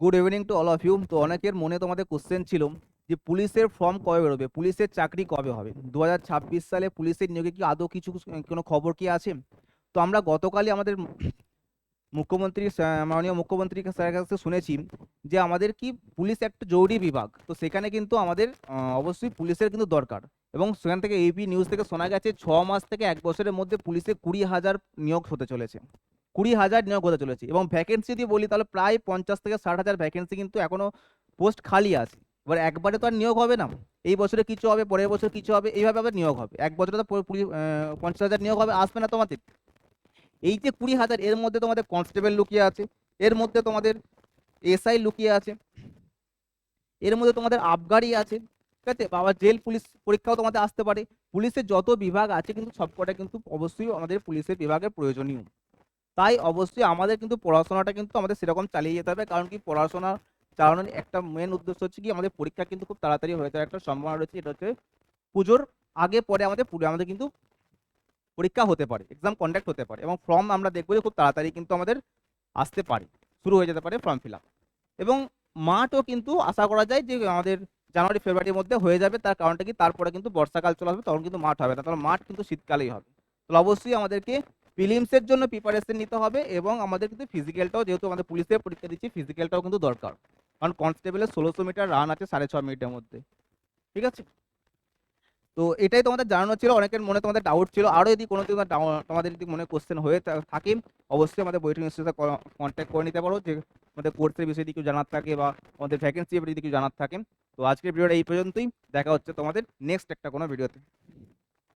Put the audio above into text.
Good evening to all of you. তো অনেকের মনে তোমাদের কোশ্চেন ছিল যে পুলিশের ফর্ম কবে বেরোবে, পুলিশের চাকরি কবে হবে, 2026 সালে পুলিশের নিয়োগে কি আদৌ কিছু কোনো খবর কি আছে? তো আমরা গতকালই আমাদের মুখ্যমন্ত্রী মাননীয় মুখ্যমন্ত্রী স্যারের কাছে শুনেছি যে আমাদের কি পুলিশ একটা জরুরি বিভাগ, তো সেখানে কিন্তু আমাদের অবশ্যই পুলিশের কিন্তু দরকার। এবং সেখান থেকে এপি নিউজ থেকে শোনা গেছে 6 মাস থেকে 1 বছরের মধ্যে পুলিশে 20,000 নিয়োগ হতে চলেছে, 20,000 নিয়োগ হতে চলেছে। এবং ভ্যাকেন্সি যদি বলি তাহলে প্রায় 50 থেকে 60 হাজার ভ্যাকেন্সি কিন্তু এখনো পোস্ট খালি আছে। এবার একবারে তো আর নিয়োগ হবে না, এই বছরে কিছু হবে, পরের বছর কিছু হবে, এইভাবে আবার নিয়োগ হবে। এক বছরে তো 50,000 নিয়োগ হবে, আসবে না তোমাদের। এই যে 20,000, এর মধ্যে তোমাদের কনস্টেবল লুকিয়ে আছে, এর মধ্যে তোমাদের এসআই লুকিয়ে আছে, এর মধ্যে তোমাদের আবগারি আছে, ঠিক আছে, বাবা জেল পুলিশ পরীক্ষাও তোমাদের আসতে পারে। পুলিশের যত বিভাগ আছে কিন্তু সবকটা কিন্তু অবশ্যই আমাদের পুলিশের বিভাগের প্রয়োজনীয়। তাই অবশ্যই আমাদের কিন্তু পড়াশোনাটা কিন্তু আমাদের সেরকম চালিয়ে যেতে হবে। কারণ কি, পড়াশোনা চালানোর একটা মেন উদ্দেশ্য হচ্ছে কি, আমাদের পরীক্ষা কিন্তু খুব তাড়াতাড়ি হয়ে যাওয়ার একটা সম্ভাবনা রয়েছে। এটা হচ্ছে পুজোর আগে পরে আমাদের কিন্তু পরীক্ষা হতে পারে, এক্সাম কন্ডাক্ট হতে পারে, এবং ফর্ম আমরা দেখবো যে খুব তাড়াতাড়ি কিন্তু আমাদের আসতে পারে, শুরু হয়ে যেতে পারে ফর্ম ফিল আপ। এবং মাঠও কিন্তু আশা করা যায় যে আমাদের জানুয়ারি ফেব্রুয়ারির মধ্যে হয়ে যাবে। তার কারণটা কি, তারপরে কিন্তু বর্ষাকাল চলে আসবে, তখন কিন্তু মাঠ হবে না, তখন মাঠ কিন্তু শীতকালেই হবে। তাহলে অবশ্যই আমাদেরকে প্রিলিমসের জন্য প্রিপারেশন নিতে হবে, এবং আমাদের কিন্তু ফিজিক্যালটাও, যেহেতু আমাদের পুলিশের পরীক্ষা দিচ্ছি, ফিজিক্যালটাও কিন্তু দরকার। কারণ কনস্টেবলের 1600 মিটার রান আছে 6.5 মিনিটের মধ্যে, ঠিক আছে। তো এটাই তোমাদের জানানো ছিল। অনেকের মনে তোমাদের ডাউট ছিল, আরও যদি কোনো তোমাদের যদি মনে কোশ্চেন হয়ে থাকে, অবশ্যই আমাদের বইটিং ইনস্টিটিউটে কন্ট্যাক্ট করে নিতে পারো, যে আমাদের কোর্সের বিষয়ে যদি কিছু জানার থাকে বা আমাদের ভ্যাকেন্সি যদি কিছু জানার থাকে। তো আজকের ভিডিওটা এই পর্যন্তই, দেখা হচ্ছে তোমাদের নেক্সট একটা কোনো ভিডিওতে।